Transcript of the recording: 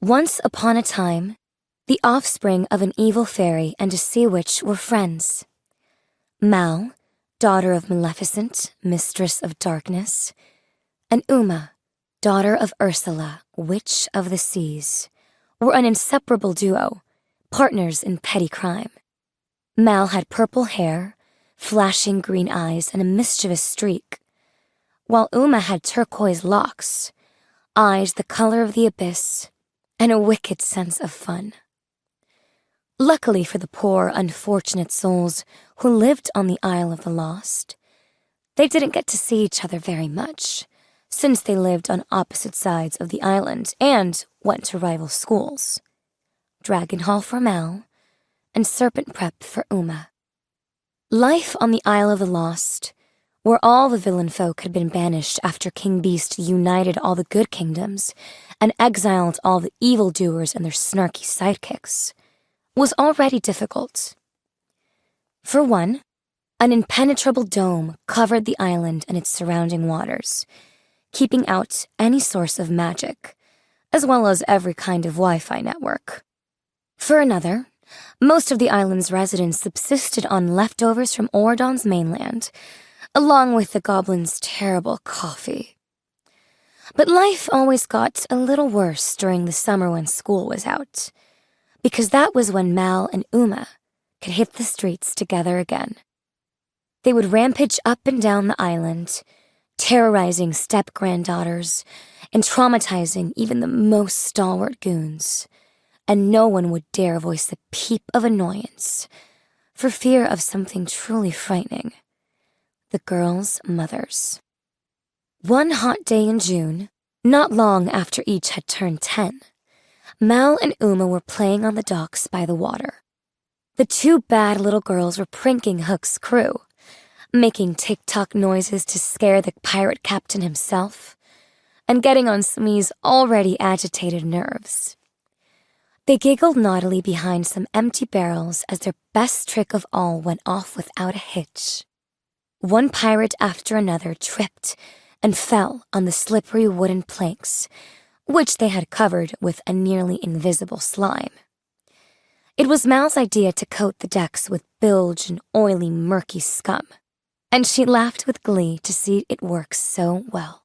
Once upon a time, the offspring of an evil fairy and a sea witch were friends. Mal, daughter of Maleficent, mistress of darkness, and Uma, daughter of Ursula, witch of the seas, were an inseparable duo, partners in petty crime. Mal had purple hair, flashing green eyes, and a mischievous streak, while Uma had turquoise locks, eyes the color of the abyss, and a wicked sense of fun. Luckily for the poor, unfortunate souls who lived on the Isle of the Lost, they didn't get to see each other very much, since they lived on opposite sides of the island and went to rival schools. Dragon Hall for Mal, and Serpent Prep for Uma. Life on the Isle of the Lost, where all the villain folk had been banished after King Beast united all the good kingdoms and exiled all the evildoers and their snarky sidekicks, was already difficult. For one, an impenetrable dome covered the island and its surrounding waters, keeping out any source of magic, as well as every kind of Wi-Fi network. For another, most of the island's residents subsisted on leftovers from Auradon's mainland, along with the goblins' terrible coffee. But life always got a little worse during the summer when school was out, because that was when Mal and Uma could hit the streets together again. They would rampage up and down the island, terrorizing step-granddaughters and traumatizing even the most stalwart goons, and no one would dare voice a peep of annoyance for fear of something truly frightening: the girls' mothers. One hot day in June, not long after each had turned 10, Mal and Uma were playing on the docks by the water. The two bad little girls were pranking Hook's crew, making tick-tock noises to scare the pirate captain himself, and getting on Smee's already agitated nerves. They giggled naughtily behind some empty barrels as their best trick of all went off without a hitch. One pirate after another tripped and fell on the slippery wooden planks, which they had covered with a nearly invisible slime. It was Mal's idea to coat the decks with bilge and oily, murky scum, and she laughed with glee to see it work so well.